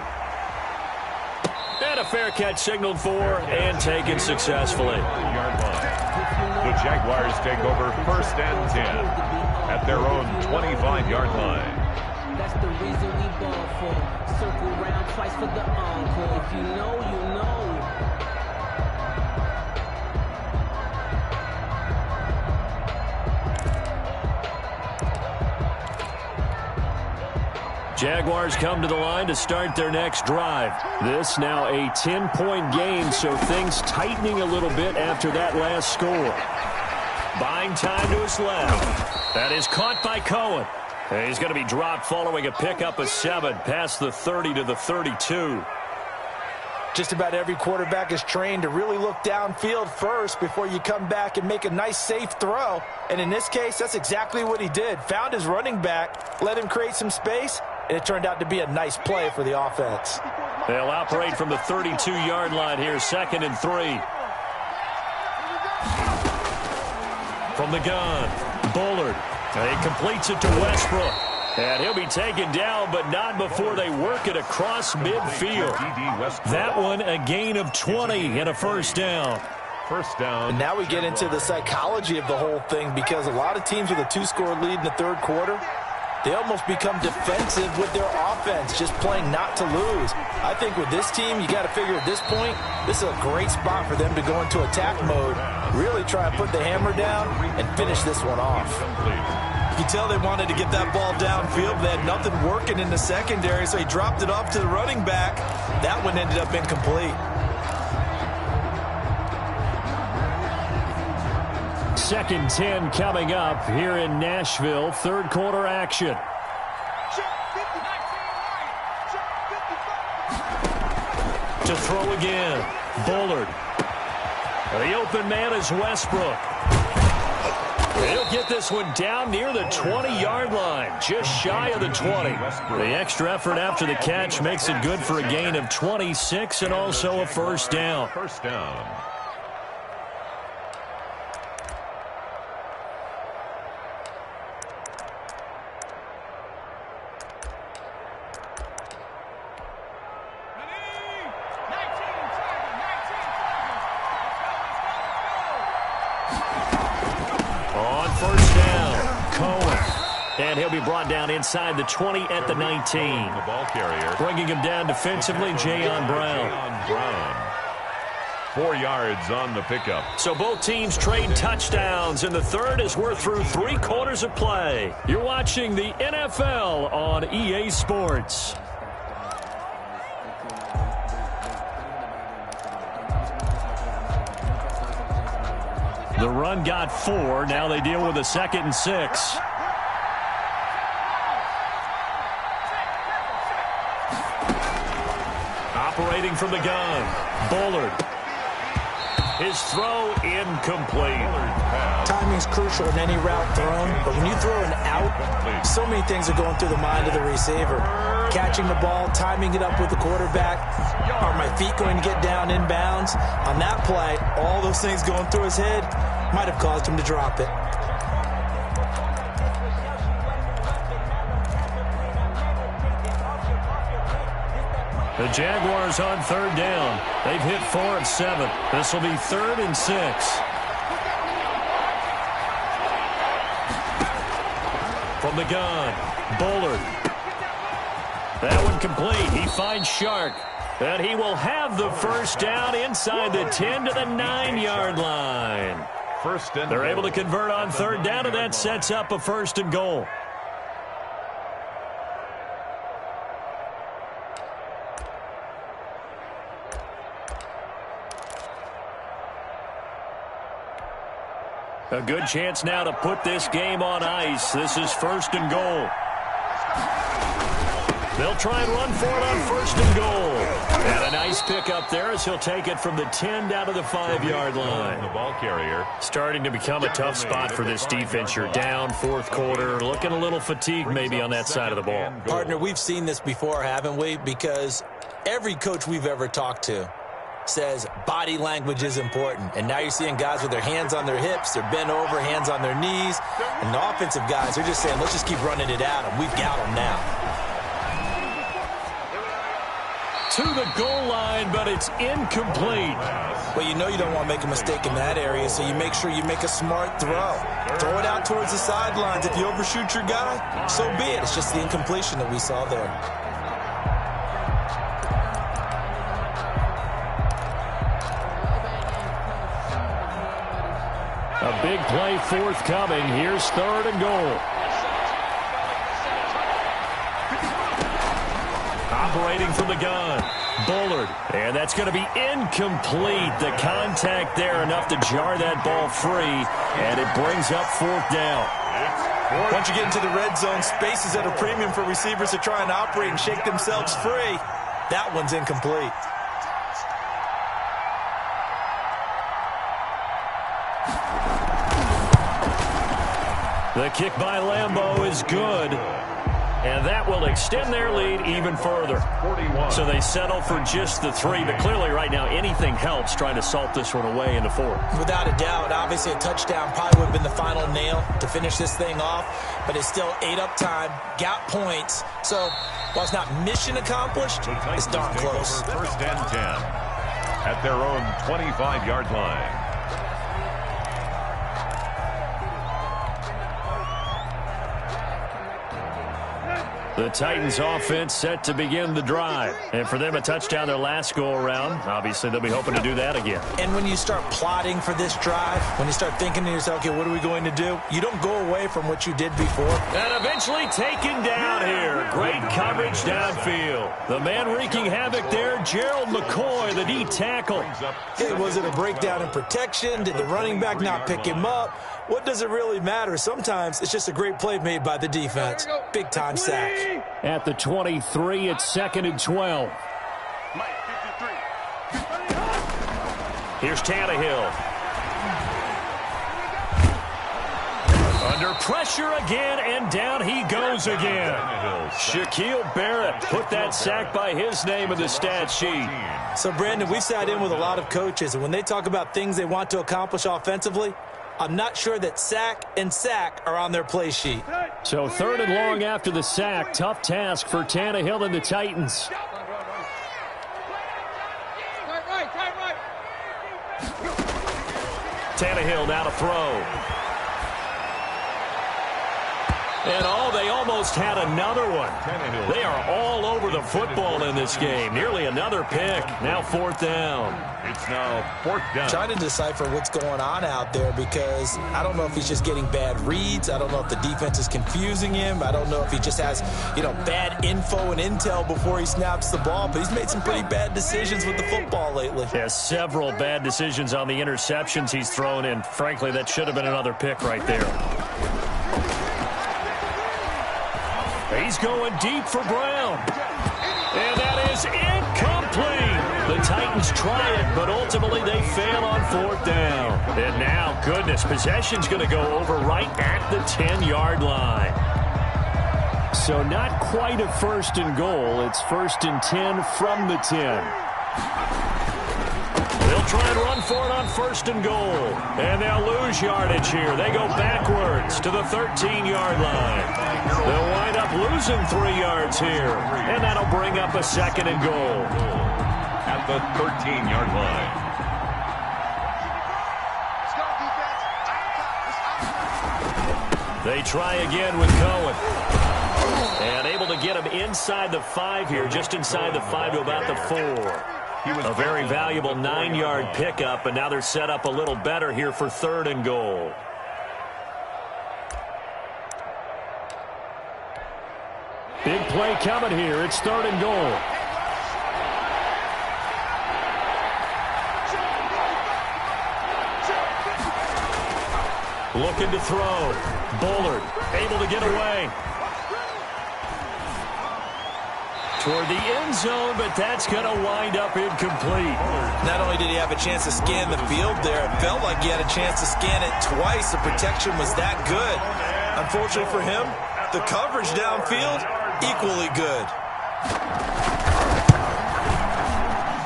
And a fair catch signaled for and taken successfully. Yard line. The Jaguars take over 1st and 10 at their own 25-yard line. That's the reason we ball for. Circle round twice for the encore. If you know, you know. Jaguars come to the line to start their next drive. This now a 10-point game, so things tightening a little bit after that last score. Buying time to his left. That is caught by Cohen. And he's going to be dropped following a pickup of 7 past the 30 to the 32. Just about every quarterback is trained to really look downfield first before you come back and make a nice, safe throw. And in this case, that's exactly what he did. Found his running back, let him create some space, and it turned out to be a nice play for the offense. They'll operate from the 32-yard line here, 2nd and 3. From the gun, Bullard. He completes it to Westbrook. And he'll be taken down, but not before they work it across midfield. That one, a gain of 20 and a first down. First down. And now we get into the psychology of the whole thing, because a lot of teams with a 2-score lead in the third quarter, they almost become defensive with their offense, just playing not to lose. I think with this team, you got to figure at this point, this is a great spot for them to go into attack mode, really try and put the hammer down and finish this one off. You can tell they wanted to get that ball downfield. They had nothing working in the secondary, so he dropped it off to the running back. That one ended up incomplete. 2nd and 10 coming up here in Nashville. Third quarter action. To throw again. Bullard. The open man is Westbrook. He'll get this one down near the 20-yard line, just shy of the 20. The extra effort after the catch makes it good for a gain of 26 and also a first down. First down. And he'll be brought down inside the 20 at the 19. The ball carrier. Bringing him down defensively, Jayon Brown. 4 yards on the pickup. So both teams trade touchdowns in the third as we're through 3 quarters of play. You're watching the NFL on EA Sports. The run got 4. Now they deal with a 2nd and 6. Operating from the gun, Bullard. His throw incomplete. Timing's crucial in any route thrown, but when you throw an out, so many things are going through the mind of the receiver. Catching the ball, timing it up with the quarterback. Are my feet going to get down inbounds? On that play, all those things going through his head might have caused him to drop it. The Jaguars on third down. They've hit 4 of 7. This will be 3rd and 6. From the gun, Bullard. That one complete. He finds Shark. And he will have the first down inside the 10 to the 9-yard line. They're able to convert on third down, and that sets up a 1st and goal. A good chance now to put this game on ice. This is 1st and goal. They'll try and run for it on 1st and goal. And a nice pick up there as he'll take it from the 10 down to the 5-yard line. The ball carrier. Starting to become a tough spot for this defense. You're down 4th quarter, looking a little fatigued maybe on that side of the ball. Partner, we've seen this before, haven't we? Because every coach we've ever talked to says body language is important. And now you're seeing guys with their hands on their hips, they're bent over, hands on their knees. And the offensive guys are just saying, let's just keep running it at them. We've got them now. To the goal line, but it's incomplete. Well, you know you don't want to make a mistake in that area, so you make sure you make a smart throw. Throw it out towards the sidelines. If you overshoot your guy, so be it. It's just the incompletion that we saw there. A big play forthcoming. Here's 3rd and goal. Operating from the gun, Bullard. And that's going to be incomplete. The contact there enough to jar that ball free. And it brings up 4th down. Once you get into the red zone, space is at a premium for receivers to try and operate and shake themselves free. That one's incomplete. The kick by Lambeau is good. And that will extend their lead even further. So they settle for just the 3. But clearly right now anything helps trying to salt this one away into 4. Without a doubt, obviously a touchdown probably would have been the final nail to finish this thing off. But it's still 8 up time, got points. So while it's not mission accomplished, it's darn close. 1st and 10 at their own 25-yard line. The Titans offense set to begin the drive. And for them, a touchdown their last go-around. Obviously, they'll be hoping to do that again. And when you start plotting for this drive, when you start thinking to yourself, okay, what are we going to do? You don't go away from what you did before. And eventually taken down here. Great coverage downfield. The man wreaking havoc there, Gerald McCoy, the D tackle. Hey, was it a breakdown in protection? Did the running back not pick him up? What does it really matter? Sometimes it's just a great play made by the defense. Big-time sack. At the 23, it's 2nd and 12. Here's Tannehill. Under pressure again, and down he goes again. Shaquille Barrett put that sack by his name in the stat sheet. So, Brandon, we've sat in with a lot of coaches, and when they talk about things they want to accomplish offensively, I'm not sure that sack and sack are on their play sheet. So 3rd and long after the sack. Tough task for Tannehill and the Titans. Tannehill now to throw. And they almost had another one. They are all over the football in this game. Nearly another pick. Now 4th down. It's now 4th down. Trying to decipher what's going on out there because I don't know if he's just getting bad reads. I don't know if the defense is confusing him. I don't know if he just has, bad info and intel before he snaps the ball. But he's made some pretty bad decisions with the football lately. Yeah, several bad decisions on the interceptions he's thrown in. Frankly, that should have been another pick right there. He's going deep for Brown. And that is incomplete. The the Titans try it, but ultimately they fail on 4th down. And now, goodness, possession's going to go over right at the 10-yard line. So not quite a 1st and goal. It's 1st and 10 from the 10. They'll try and run for it on 1st and goal. And they'll lose yardage here. They go backwards to the 13-yard line. They'll wind up losing 3 yards here. And that'll bring up a 2nd and goal. At the 13-yard line. They try again with Cohen. And able to get him inside the 5 here, just inside the 5 to about the 4. A very valuable 9-yard pickup, and now they're set up a little better here for 3rd and goal. Big play coming here. It's 3rd and goal. Looking to throw. Bullard able to get away. Toward the end zone, but that's going to wind up incomplete. Not only did he have a chance to scan the field there, it felt like he had a chance to scan it twice. The protection was that good. Unfortunately for him, the coverage downfield, equally good.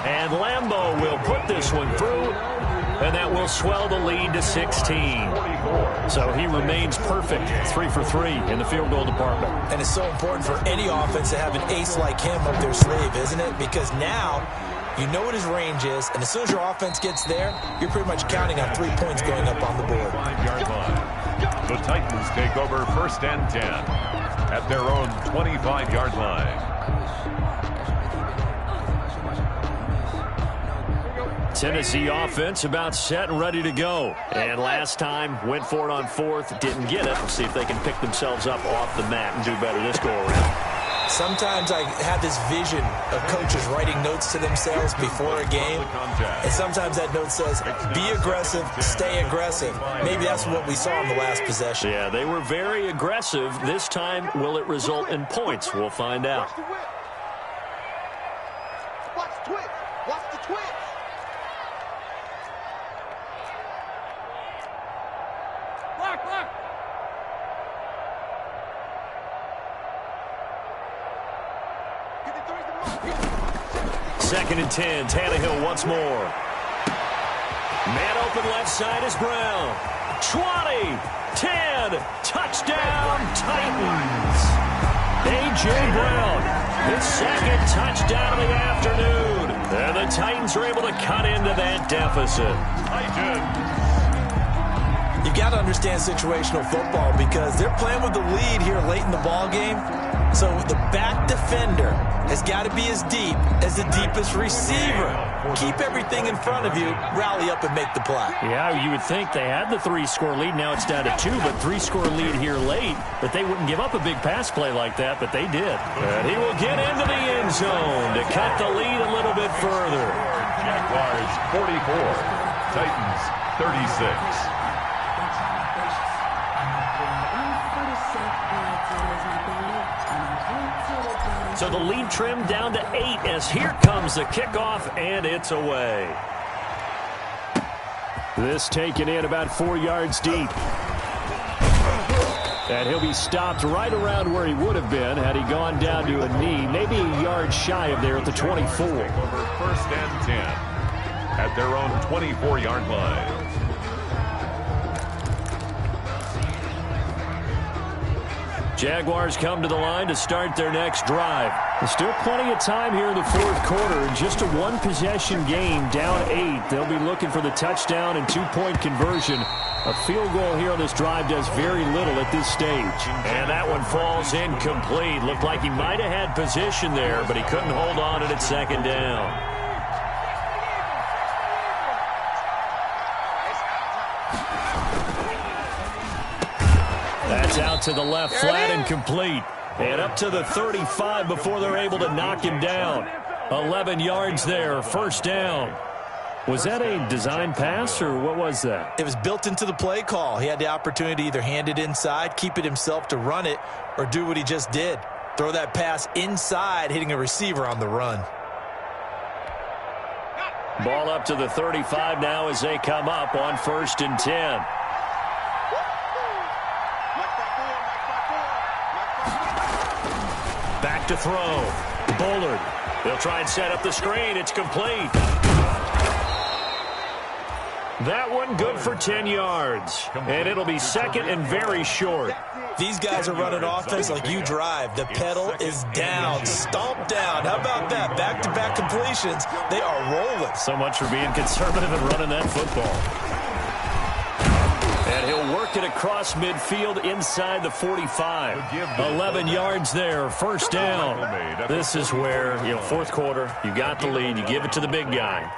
And Lambeau will put this one through, and that will swell the lead to 16. So he remains perfect, 3 for 3 in the field goal department. And it's so important for any offense to have an ace like him up their sleeve, isn't it? Because now you know what his range is, and as soon as your offense gets there, you're pretty much counting on 3 points going up on the board. 5-yard line. The Titans take over 1st and 10 at their own 25-yard line. Tennessee offense about set and ready to go. And last time went for it on 4th, didn't get it. We'll see if they can pick themselves up off the mat and do better this go around. Sometimes I have this vision of coaches writing notes to themselves before a game, and sometimes that note says, be aggressive, stay aggressive. Maybe that's what we saw in the last possession. Yeah, they were very aggressive. This time, will it result in points? We'll find out. Watch the twitch. Watch the twitch. Lock, lock. 2nd and 10. Tannehill once more. Man open left side is Brown. 20, 10, touchdown Titans. A.J. Brown, his 2nd touchdown of the afternoon. And the Titans are able to cut into that deficit. You got to understand situational football because they're playing with the lead here late in the ball game. So the back defender has got to be as deep as the deepest receiver. Keep everything in front of you, rally up and make the play. Yeah, you would think they had the 3-score lead. Now it's down to 2, but 3-score lead here late. But they wouldn't give up a big pass play like that, but they did. And he will get into the end zone to cut the lead a little bit further. Jaguars 44, Titans 36. So the lead trimmed down to 8 as here comes the kickoff, and it's away. This taken in about 4 yards deep. And he'll be stopped right around where he would have been had he gone down to a knee, maybe a yard shy of there at the 24. Over 1st and 10 at their own 24-yard line. Jaguars come to the line to start their next drive. There's still plenty of time here in the 4th quarter. Just a 1-possession game, down 8. They'll be looking for the touchdown and 2-point conversion. A field goal here on this drive does very little at this stage. And that one falls incomplete. Looked like he might have had position there, but he couldn't hold on to it at 2nd down. That's out to the left, flat and complete. And up to the 35 before they're able to knock him down. 11 yards there, 1st down. Was that a design pass, or what was that? It was built into the play call. He had the opportunity to either hand it inside, keep it himself to run it, or do what he just did. Throw that pass inside, hitting a receiver on the run. Ball up to the 35 now as they come up on 1st and 10. Back to throw. Bullard. They'll try and set up the screen. It's complete. That one good for 10 yards. And it'll be 2nd and very short. These guys are running offense like you drive. The pedal is down, stomped down. How about that? Back-to-back completions. They are rolling. So much for being conservative and running that football. And he'll work it across midfield inside the 45. 11 yards there, 1st down. This is where, 4th quarter, you got the lead, you give it to the big guy.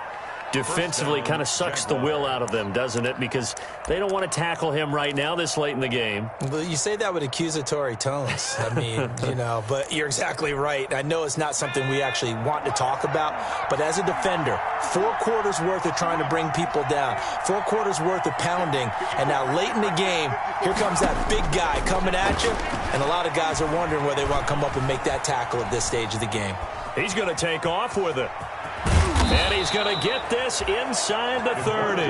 Defensively kind of sucks the will out of them, doesn't it? Because they don't want to tackle him right now this late in the game. Well, you say that with accusatory tones. I mean, but you're exactly right. I know it's not something we actually want to talk about, but as a defender, 4 quarters worth of trying to bring people down, 4 quarters worth of pounding, and now late in the game, here comes that big guy coming at you, and a lot of guys are wondering where they want to come up and make that tackle at this stage of the game. He's going to take off with it. And he's going to get this inside the 30.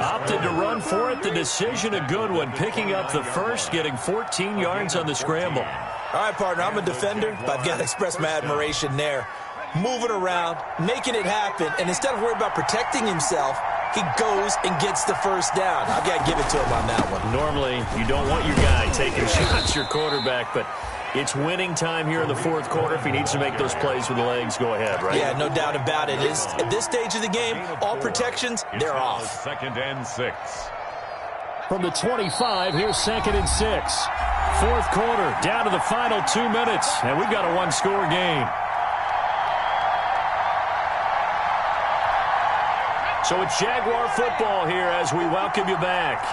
Opted to run for it. The decision a good one. Picking up the first, getting 14 yards on the scramble. All right, partner, I'm a defender, but I've got to express my admiration there. Moving around, making it happen, and instead of worrying about protecting himself, he goes and gets the first down. I've got to give it to him on that one. Normally, you don't want your guy taking shots, your quarterback, but it's winning time here in the 4th quarter. If he needs to make those plays with the legs, go ahead, right? Yeah, no doubt about it. At this stage of the game, all protections, they're off. 2nd and 6. From the 25, here's 2nd and 6. 4th quarter, down to the final 2 minutes, and we've got a 1-score game. So it's Jaguar football here as we welcome you back.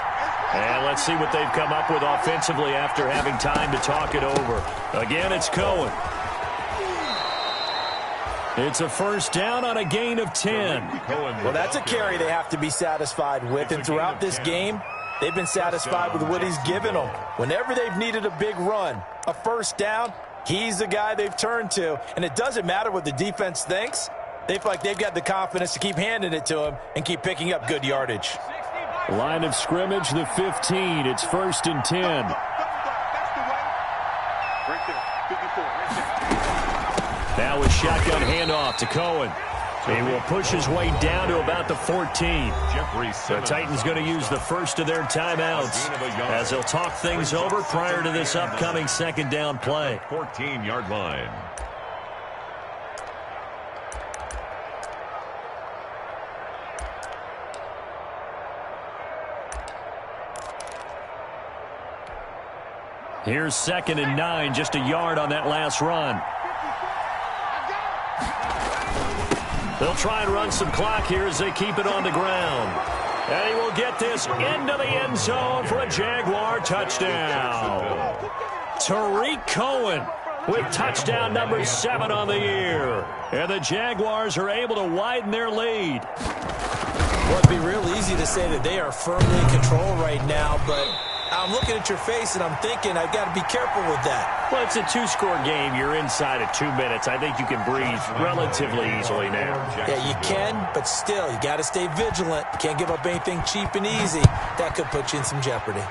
And let's see what they've come up with offensively after having time to talk it over. Again, it's Cohen. It's a 1st down on a gain of 10. Well, that's a carry they have to be satisfied with. And throughout this game, they've been satisfied with what he's given them. Whenever they've needed a big run, a 1st down, he's the guy they've turned to. And it doesn't matter what the defense thinks. They feel like they've got the confidence to keep handing it to him and keep picking up good yardage. Line of scrimmage, the 15. It's 1st and 10. Now a shotgun handoff to Cohen. He will push his way down to about the 14. The Titans going to use the first of their timeouts as they'll talk things over prior to this upcoming 2nd down play. 14-yard line. Here's 2nd and 9, just a yard on that last run. They'll try and run some clock here as they keep it on the ground. And he will get this into the end zone for a Jaguar touchdown. Tariq Cohen with touchdown number 7 on the year. And the Jaguars are able to widen their lead. Well, it'd be real easy to say that they are firmly in control right now, but I'm looking at your face and I'm thinking I've got to be careful with that. Well, it's a 2-score game. You're inside of 2 minutes. I think you can breathe relatively easily now. Yeah, you can, but still, you got to stay vigilant. You can't give up anything cheap and easy. That could put you in some jeopardy.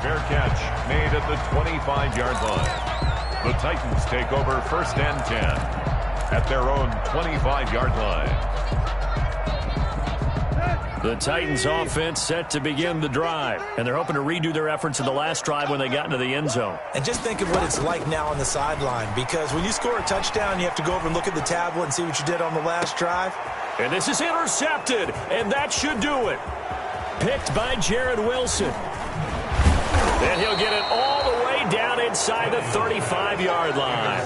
Fair catch made at the 25-yard line. The Titans take over 1st and 10 at their own 25-yard line. The Titans offense set to begin the drive, and they're hoping to redo their efforts in the last drive when they got into the end zone. And just think of what it's like now on the sideline, because when you score a touchdown, you have to go over and look at the tablet and see what you did on the last drive. And this is intercepted, and that should do it. Picked by Jared Wilson. And he'll get it all the way down inside the 35-yard line.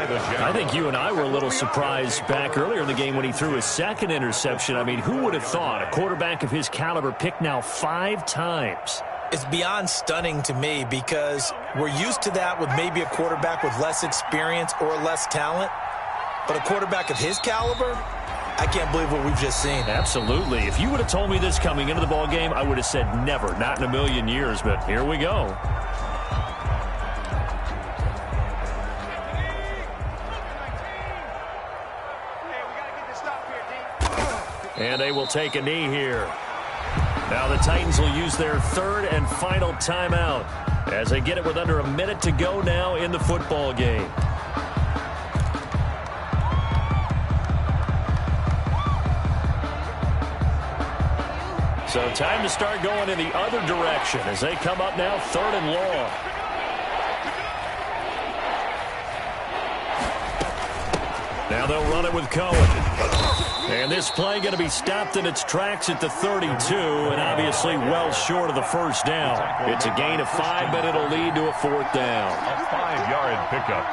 I think you and I were a little surprised back earlier in the game when he threw his 2nd interception. I mean, who would have thought a quarterback of his caliber picked now 5 times? It's beyond stunning to me because we're used to that with maybe a quarterback with less experience or less talent. But a quarterback of his caliber, I can't believe what we've just seen. Absolutely. If you would have told me this coming into the ball game, I would have said never, not in a million years. But here we go. And they will take a knee here. Now the Titans will use their third and final timeout as they get it with under a minute to go now in the football game. So time to start going in the other direction as they come up now 3rd and long. Now they'll run it with Cohen. And this play going to be stopped in its tracks at the 32, and obviously well short of the first down. It's a gain of 5, but it'll lead to a 4th down. A 5-yard pickup.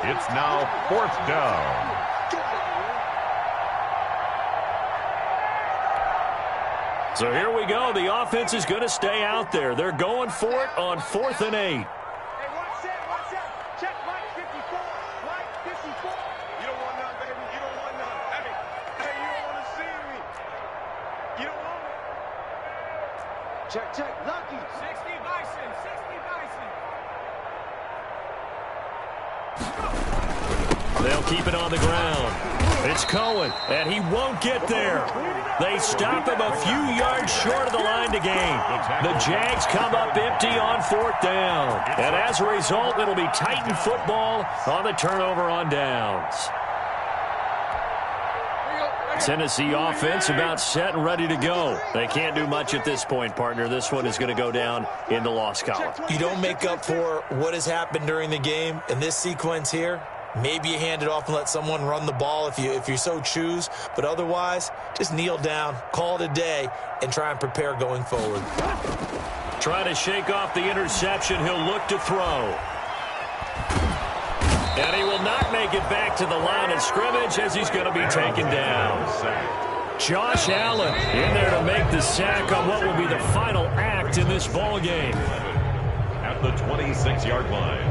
It's now 4th down. So here we go. The offense is going to stay out there. They're going for it on 4th and 8. Hey, watch that. Check Mike 54. Mike 54. You don't want none, baby. You don't want none. Hey, you don't want to see me. You don't want it. Check. Lucky. 60 Bison. 60 Bison. They'll keep it on the ground. It's Cohen, and he won't get there. They stop him a few yards short of the line to gain. The Jags come up empty on 4th down. And as a result, it'll be Titan football on the turnover on downs. Tennessee offense about set and ready to go. They can't do much at this point, partner. This one is going to go down in the loss column. You don't make up for what has happened during the game in this sequence here. Maybe you hand it off and let someone run the ball if you so choose. But otherwise, just kneel down, call it a day, and try and prepare going forward. Trying to shake off the interception. He'll look to throw. And he will not make it back to the line of scrimmage as he's going to be taken down. Josh Allen in there to make the sack on what will be the final act in this ball game. At the 26-yard line,